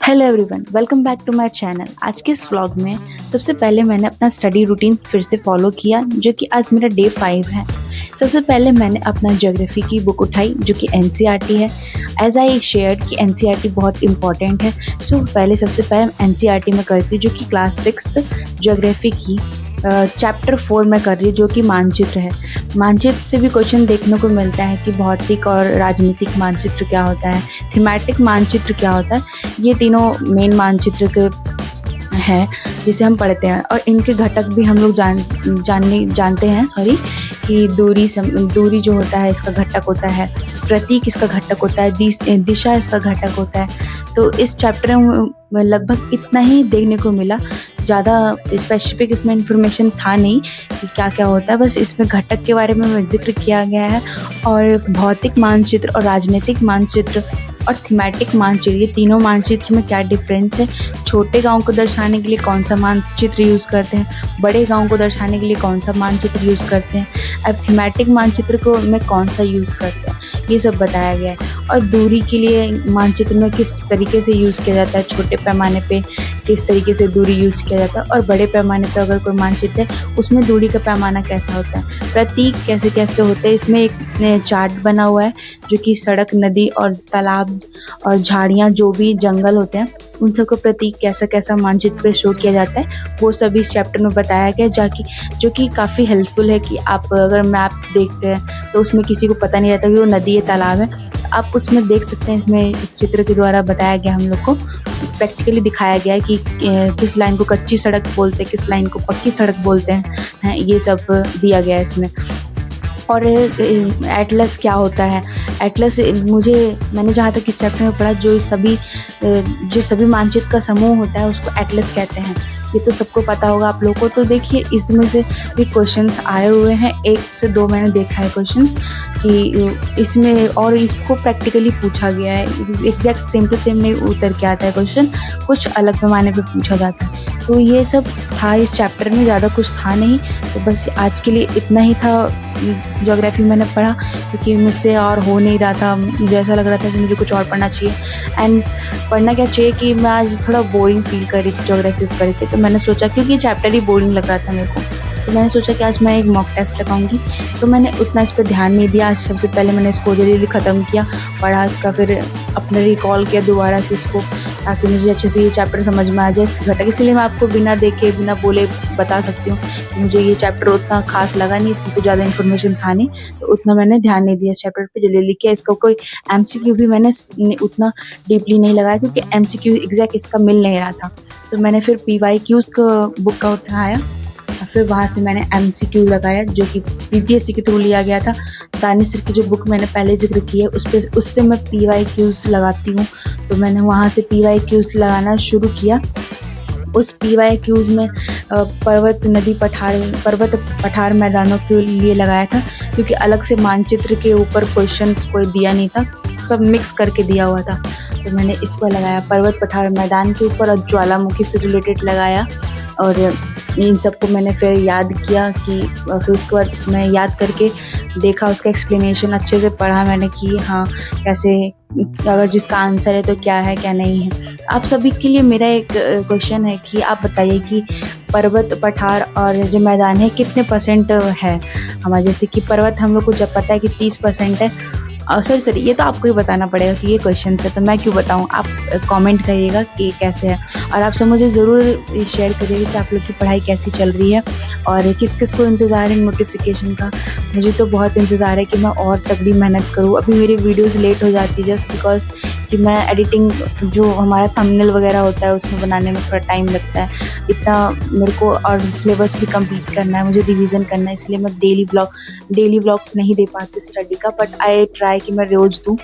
Hello everyone, welcome back to my channel. आज के इस व्लॉग में सबसे पहले मैंने अपना स्टडी रूटीन फिर से फॉलो किया, जो कि आज मेरा डे 5 है। सबसे पहले मैंने अपना ज्योग्राफी की बुक उठाई, जो कि एनसीईआरटी है। एज आई शेयर्ड कि एनसीईआरटी बहुत इंपॉर्टेंट है, सो सबसे पहले एनसीईआरटी में करती हूँ, जो कि क्लास 6 ज्योग्राफी की चैप्टर 4 में कर रही हूँ, जो कि मानचित्र है। मानचित्र से भी क्वेश्चन देखने को मिलता है कि भौतिक और राजनीतिक मानचित्र क्या होता है, थीमेटिक मानचित्र क्या होता है। ये तीनों मेन मानचित्र के हैं जिसे हम पढ़ते हैं, और इनके घटक भी हम लोग जानते हैं कि दूरी जो होता है इसका घटक होता है, प्रतीक इसका घटक होता है, दिशा इसका घटक होता है। तो इस चैप्टर में लगभग इतना ही देखने को मिला, ज़्यादा स्पेसिफिक इसमें इंफॉर्मेशन था नहीं कि क्या क्या होता है। बस इसमें घटक के बारे में जिक्र किया गया है, और भौतिक मानचित्र और राजनीतिक मानचित्र और थीमेटिक मानचित्र, ये तीनों मानचित्र में क्या डिफरेंस है, छोटे गांव को दर्शाने के लिए कौन सा मानचित्र यूज़ करते हैं, बड़े गांव को दर्शाने के लिए कौन सा मानचित्र यूज़ करते हैं, अब थीमेटिक मानचित्र को में कौन सा यूज़ करते हैं, ये सब बताया गया है। और दूरी के लिए मानचित्र में किस तरीके से यूज़ किया जाता है, छोटे पैमाने पे किस तरीके से दूरी यूज़ किया जाता है, और बड़े पैमाने पे अगर कोई मानचित्र है उसमें दूरी का पैमाना कैसा होता है, प्रतीक कैसे कैसे होते हैं। इसमें एक चार्ट बना हुआ है, जो कि सड़क, नदी और तालाब और झाड़ियाँ, जो भी जंगल होते हैं, उन सबको प्रतीक कैसा कैसा मानचित्र पे शो किया जाता है, वो सभी इस चैप्टर में बताया गया, जो कि काफ़ी हेल्पफुल है। कि आप अगर मैप देखते हैं तो उसमें किसी को पता नहीं रहता कि वो नदी या तालाब है, तो आप उसमें देख सकते हैं। इसमें चित्र के द्वारा बताया गया, हम लोग को प्रैक्टिकली दिखाया गया है कि किस लाइन को कच्ची सड़क बोलते हैं, किस लाइन को पक्की सड़क बोलते हैं, ये सब दिया गया है इसमें। और एटलस क्या होता है, एटलस मैंने जहाँ तक इस चैप्टर में पढ़ा, जो सभी मानचित्र का समूह होता है उसको एटलस कहते हैं। ये तो सबको पता होगा आप लोगों को। तो देखिए, इसमें से भी क्वेश्चंस आए हुए हैं, 1 से 2 मैंने देखा है क्वेश्चंस कि इसमें, और इसको प्रैक्टिकली पूछा गया है। एग्जैक्ट सेम टू सेम नहीं उतर के आता है क्वेश्चन, कुछ अलग पैमाने पे पूछा जाता है। तो ये सब था इस चैप्टर में, ज़्यादा कुछ था नहीं। तो बस आज के लिए इतना ही था। ज्योग्राफी मैंने पढ़ा क्योंकि मुझसे और हो नहीं रहा था, मुझे ऐसा लग रहा था कि मुझे कुछ और पढ़ना चाहिए। एंड पढ़ना क्या चाहिए कि मैं आज थोड़ा बोरिंग फील कर रही थी ज्योग्राफी पढ़ के, तो मैंने सोचा, क्योंकि चैप्टर ही बोरिंग लग रहा था मेरे को, तो मैंने सोचा कि आज मैं एक मॉक टेस्ट लगाऊंगी। तो मैंने उतना इस पर ध्यान नहीं दिया। आज सबसे पहले मैंने इसको जल्दी ख़त्म किया, पढ़ा इसका, फिर अपने रिकॉल किया दोबारा से इसको, ताकि मुझे अच्छे से ये चैप्टर समझ में आ जाए इसके घटक। इसलिए मैं आपको बिना देखे बिना बोले बता सकती हूँ कि मुझे ये चैप्टर उतना खास लगा नहीं, इसमें कुछ ज़्यादा इन्फॉर्मेशन था नहीं, तो उतना मैंने ध्यान नहीं दिया इस चैप्टर पे, जल्दी किया। इसका कोई MCQ भी मैंने उतना डीपली नहीं लगाया, क्योंकि MCQ एग्जैक्ट इसका मिल नहीं रहा था। तो मैंने फिर PYQs का बुक का उठाया, फिर वहाँ से मैंने MCQ लगाया, जो कि PPSC के थ्रू लिया गया था। दानिश सर की जो बुक मैंने पहले जिक्र की है, उससे मैं PYQs लगाती हूँ, तो मैंने वहाँ से PYQs लगाना शुरू किया। उस PYQs में पर्वत, नदी, पठार मैदानों के लिए लगाया था, क्योंकि अलग से मानचित्र के ऊपर क्वेश्चंस कोई दिया नहीं था, सब मिक्स करके दिया हुआ था। तो मैंने इस पर लगाया, पर्वत, पठार, मैदान के ऊपर, और ज्वालामुखी से रिलेटेड लगाया। और इन सबको मैंने फिर याद किया कि फिर उसके बाद मैं याद करके देखा, उसका एक्सप्लेनेशन अच्छे से पढ़ा मैंने कि हाँ कैसे, अगर जिसका आंसर है तो क्या है क्या नहीं है। आप सभी के लिए मेरा एक क्वेश्चन है कि आप बताइए कि पर्वत, पठार और जो मैदान है कितने % है हमारे। जैसे कि पर्वत हम लोग को जब पता है कि 30% है, सॉरी ये तो आपको ही बताना पड़ेगा कि ये क्वेश्चन है, तो मैं क्यों बताऊँ। आप कमेंट करिएगा कि कैसे है, और आप सब मुझे ज़रूर शेयर करिएगा कि आप लोग की पढ़ाई कैसी चल रही है, और किस किस को इंतज़ार है नोटिफिकेशन का। मुझे तो बहुत इंतज़ार है कि मैं और तगड़ी मेहनत करूँ। अभी मेरी वीडियोज़ लेट हो जाती है जस्ट बिकॉज कि मैं एडिटिंग, जो हमारा थंबनेल वगैरह होता है उसमें बनाने में थोड़ा टाइम लगता है इतना मेरे को, और सिलेबस भी कंप्लीट करना है, मुझे रिवीजन करना है, इसलिए मैं डेली व्लॉग्स नहीं दे पाती स्टडी का। बट आई ट्राई कि मैं रोज़ दूँ,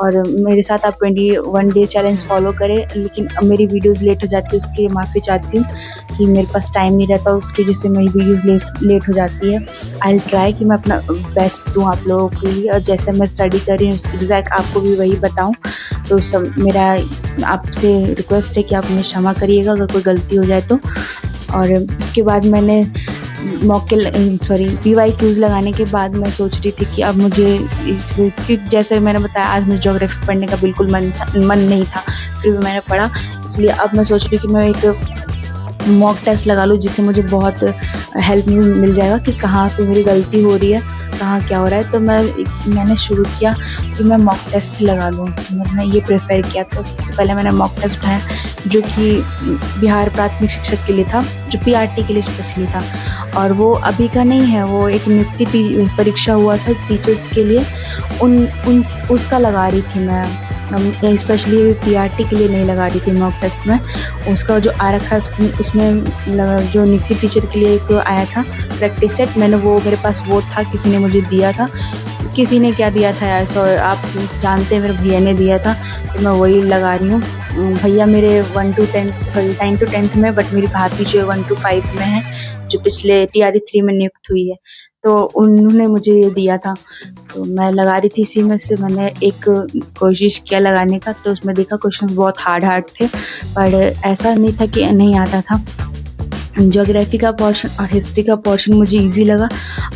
और मेरे साथ आप 21 डे चैलेंज फॉलो करें। लेकिन मेरी वीडियोज़ लेट हो जाती है, उसके लिए माफ़ी चाहती हूँ कि मेरे पास टाइम नहीं रहता, उसकी वजह से मेरी वीडियोज़ लेट हो जाती है। आई ट्राई कि मैं अपना बेस्ट दूँ आप लोगों के लिए, और जैसे मैं स्टडी कर रही हूँ एग्जैक्ट आपको भी वही बताऊँ। तो सब मेरा आपसे रिक्वेस्ट है कि आप मुझे क्षमा करिएगा अगर कोई गलती हो जाए तो। और इसके बाद मैंने PYQs लगाने के बाद मैं सोच रही थी कि अब मुझे जैसे मैंने बताया, आज मुझे ज्योग्राफी पढ़ने का बिल्कुल मन नहीं था, फिर भी मैंने पढ़ा। इसलिए अब मैं सोच रही हूँ कि मैं एक मॉक टेस्ट लगा लूँ, जिससे मुझे बहुत हेल्प मिल जाएगा कि कहाँ पे मेरी गलती हो रही है, कहाँ क्या हो रहा है। तो मैंने शुरू किया कि मैं मॉक टेस्ट ही लगा लूँ। मैंने ये प्रेफर किया। तो सबसे पहले मैंने मॉक टेस्ट उठाया, जो कि बिहार प्राथमिक शिक्षक के लिए था, जो पीआरटी के लिए स्पेशली था। और वो अभी का नहीं है, वो एक नियुक्ति परीक्षा हुआ था टीचर्स के लिए, उसका लगा रही थी मैं। स्पेशली पीआरटी के लिए नहीं लगा रही थी मॉक टेस्ट में। उसका जो आ रखा है उसमें जो नियुक्ति टीचर के लिए एक आया था प्रैक्टिस सेट, मेरे पास वो था, किसी ने मुझे दिया था। किसी ने क्या दिया था यार, सो आप जानते हैं, मेरे भैया ने दिया था, तो मैं वही लगा रही हूँ। भैया मेरे 9 to 10th में, बट मेरी भाभी जो 1 to 5 में है, जो पिछले TRE 3 में नियुक्त हुई है, तो उन्होंने मुझे ये दिया था। तो मैं लगा रही थी, इसी में से मैंने एक कोशिश किया लगाने का। तो उसमें देखा क्वेश्चंस बहुत हार्ड थे, पर ऐसा नहीं था कि नहीं आता था। ज्योग्राफी का पोर्शन और हिस्ट्री का पोर्शन मुझे इजी लगा,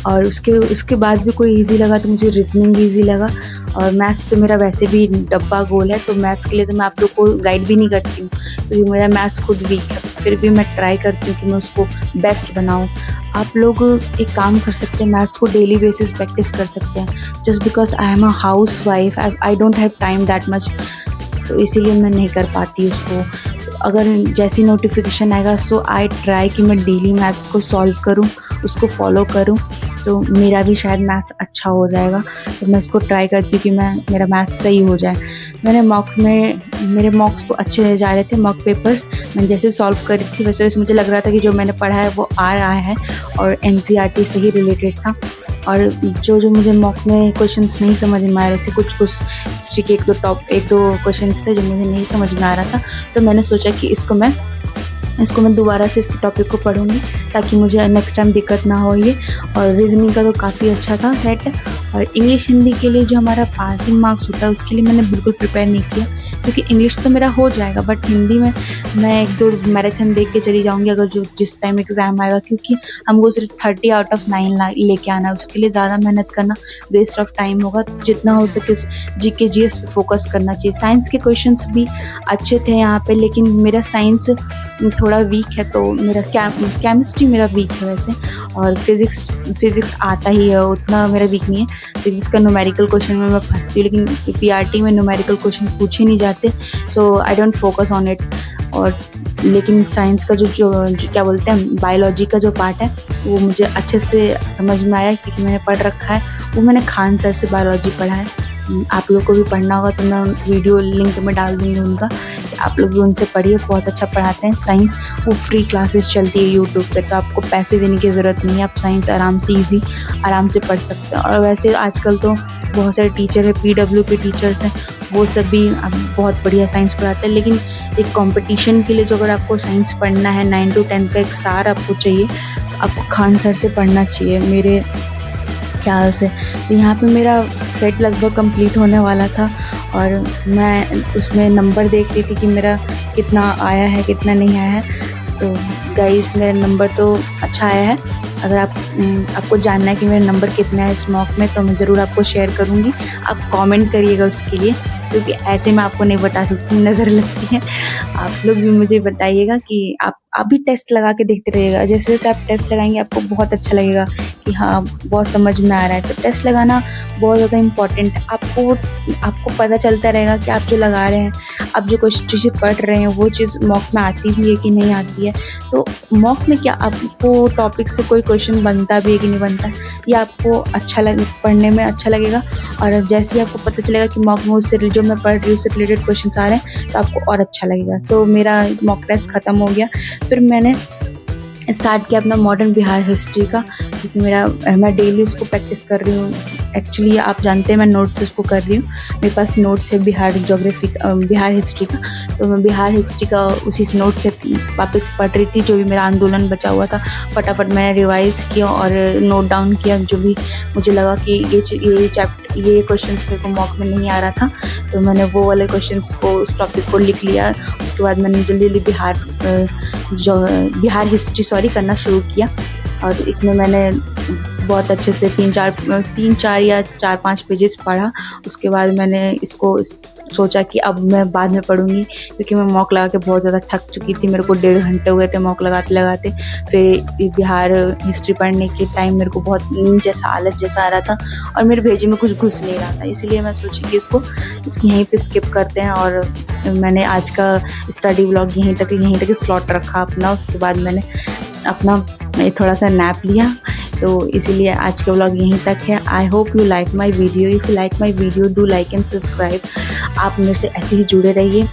और उसके बाद भी कोई इजी लगा तो मुझे रीजनिंग इजी लगा। और मैथ्स तो मेरा वैसे भी डब्बा गोल है, तो मैथ्स के लिए तो मैं आप लोग को गाइड भी नहीं करती हूँ, क्योंकि मेरा मैथ्स खुद वीक है। फिर भी मैं ट्राई करती हूँ कि मैं उसको बेस्ट बनाऊँ। आप लोग एक काम कर सकते हैं, मैथ्स को डेली बेसिस प्रैक्टिस कर सकते हैं। Just because I am a house wife, I don't have time that much, तो इसीलिए मैं नहीं कर पाती उसको। अगर जैसी नोटिफिकेशन आएगा, सो आई ट्राई कि मैं डेली मैथ्स को सॉल्व करूं, उसको फॉलो करूं, तो मेरा भी शायद मैथ्स अच्छा हो जाएगा। तो मैं इसको ट्राई करती हूँ कि मेरा मैथ्स सही हो जाए। मेरे मॉक्स तो अच्छे जा रहे थे, मॉक पेपर्स मैं जैसे सॉल्व कर रही थी वैसे वैसे मुझे लग रहा था कि जो मैंने पढ़ा है वो आ रहा है, और NCERT से ही रिलेटेड था। और जो मुझे मॉक में क्वेश्चंस नहीं समझ में आ रहे थे, कुछ हिस्ट्री के एक दो क्वेश्चंस थे जो मुझे नहीं समझ में आ रहा था, तो मैंने सोचा कि इसको मैं दोबारा से इसके टॉपिक को पढ़ूंगी, ताकि मुझे नेक्स्ट टाइम दिक्कत ना हो ये। और रीजनिंग का तो काफ़ी अच्छा था सेट। और इंग्लिश हिंदी के लिए जो हमारा पासिंग मार्क्स होता है, उसके लिए मैंने बिल्कुल प्रिपेयर नहीं किया, क्योंकि इंग्लिश तो मेरा हो जाएगा, बट हिंदी में मैं 1-2 मैराथन देख के चली जाऊंगी अगर जिस टाइम एग्ज़ाम आएगा, क्योंकि हमको सिर्फ 30 आउट ऑफ 9 लेके आना है। उसके लिए ज़्यादा मेहनत करना वेस्ट ऑफ टाइम होगा। जितना हो सके GK GS पे फोकस करना चाहिए। साइंस के क्वेश्चंस भी अच्छे थे यहाँ पे, लेकिन मेरा साइंस थोड़ा वीक है, तो मेरा केमिस्ट्री मेरा वीक है वैसे। और फिज़िक्स आता ही है, उतना मेरा वीक नहीं है। फिज़िक्स का न्यूमेरिकल क्वेश्चन में मैं फंसती हूँ, लेकिन PRT में न्यूमेरिकल क्वेश्चन पूछे नहीं जाते, so I don't focus on it. और लेकिन साइंस का जो क्या बोलते हैं, बायोलॉजी का जो पार्ट है, वो मुझे अच्छे से समझ में आया, क्योंकि मैंने पढ़ रखा है। वो मैंने खान सर से बायोलॉजी पढ़ा है। आप लोग को भी पढ़ना होगा तो मैं वीडियो लिंक में डाल दूँगी उनका, आप लोग भी उनसे पढ़िए, बहुत अच्छा पढ़ाते हैं साइंस। वो फ्री क्लासेस चलती है यूट्यूब पे, तो आपको पैसे देने की ज़रूरत नहीं है, आप साइंस आराम से पढ़ सकते हैं। और वैसे आजकल तो बहुत सारे टीचर है, PW के टीचर्स हैं, वो सब भी बहुत बढ़िया साइंस पढ़ाते हैं। लेकिन एक कंपटीशन के लिए जो अगर आपको साइंस पढ़ना है, 9 to 10 का एक सार आपको चाहिए, तो आपको खान सर से पढ़ना चाहिए मेरे ख्याल से। तो यहाँ पे मेरा सेट लगभग कंप्लीट होने वाला था, और मैं उसमें नंबर देख रही थी कि मेरा कितना आया है, कितना नहीं आया है। तो गाइस, मेरा नंबर तो अच्छा आया है। अगर आपको जानना है कि मेरा नंबर कितना है इस मॉक में, तो मैं ज़रूर आपको शेयर करूँगी। आप कमेंट करिएगा उसके लिए, क्योंकि ऐसे मैं आपको नहीं बता सकती, नज़र लगती है। आप लोग भी मुझे बताइएगा कि आप भी टेस्ट लगा के देखते रहिएगा। जैसे जैसे आप टेस्ट लगाएंगे, आपको बहुत अच्छा लगेगा कि हाँ, बहुत समझ में आ रहा है। तो टेस्ट लगाना बहुत ज़्यादा इम्पॉर्टेंट है। आपको पता चलता रहेगा कि आप जो लगा रहे हैं, आप जो कुछ चीज़ें पढ़ रहे हैं, वो चीज़ मॉक में आती भी है कि नहीं आती है। तो मॉक में क्या आपको टॉपिक से कोई क्वेश्चन बनता भी है कि नहीं बनता, ये आपको अच्छा पढ़ने में अच्छा लगेगा। और जैसे ही आपको पता चलेगा कि मॉक में उससे जो मैं पढ़ रही हूँ उससे रिलेटेड क्वेश्चन आ रहे हैं, तो आपको और अच्छा लगेगा। तो मेरा मॉक टेस्ट ख़त्म हो गया। फिर मैंने स्टार्ट किया अपना मॉडर्न बिहार हिस्ट्री का, क्योंकि मैं डेली उसको प्रैक्टिस कर रही हूँ। एक्चुअली आप जानते हैं मैं नोट्स से उसको कर रही हूँ, मेरे पास नोट्स है बिहार हिस्ट्री का। तो मैं बिहार हिस्ट्री का उसी नोट से वापस पढ़ रही थी। जो भी मेरा आंदोलन बचा हुआ था, फटाफट मैंने रिवाइज़ किया और नोट डाउन किया, जो भी मुझे लगा कि ये क्वेश्चंस मेरे को मॉक में नहीं आ रहा था, तो मैंने वो वाले क्वेश्चंस को, उस टॉपिक को लिख लिया। उसके बाद मैंने जल्दी बिहार हिस्ट्री करना शुरू किया, और इसमें मैंने बहुत अच्छे से 3-4 या 4-5 पेजेस पढ़ा। उसके बाद मैंने इसको सोचा कि अब मैं बाद में पढ़ूंगी, क्योंकि मैं मॉक लगा के बहुत ज़्यादा थक चुकी थी। मेरे को 1.5 घंटे हो गए थे मॉक लगाते लगाते। फिर बिहार हिस्ट्री पढ़ने के टाइम मेरे को बहुत नींद जैसा, आलस जैसा आ रहा था और मेरे भेजे में कुछ घुस नहीं रहा था, इसलिए मैं सोची कि इसकी यहीं पे स्किप करते हैं। और मैंने आज का स्टडी व्लॉग यहीं तक स्लॉट रखा अपना। उसके बाद मैंने अपना थोड़ा सा नैप लिया, तो इसीलिए आज का व्लॉग यहीं तक है। I hope you like my video. If you like my video do like and subscribe. आप मेरे से ऐसे ही जुड़े रहिए।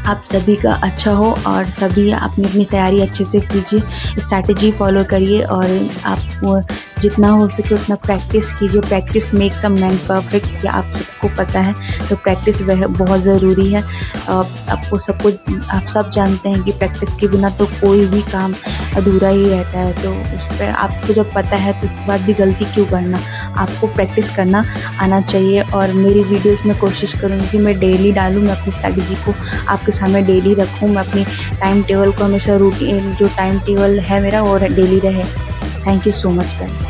आप सभी का अच्छा हो और सभी अपनी अपनी तैयारी अच्छे से कीजिए, स्ट्रैटेजी फॉलो करिए और आप जितना हो सके उतना प्रैक्टिस कीजिए। Practice makes a man perfect, ये आप सबको पता है, तो प्रैक्टिस वह बहुत ज़रूरी है। आप सब जानते हैं कि प्रैक्टिस के बिना तो कोई भी काम अधूरा ही रहता है। तो उस पर आपको जब पता है तो उसके बाद भी गलती क्यों करना, आपको प्रैक्टिस करना आना चाहिए। और मेरी वीडियोस में कोशिश करूँगी कि मैं डेली डालूँ, मैं अपनी स्ट्रैटेजी को आपके सामने डेली रखूँ, मैं अपनी टाइम टेबल को हमेशा रूटीन जो टाइम टेबल है मेरा वो डेली रहे। Thank you so much guys.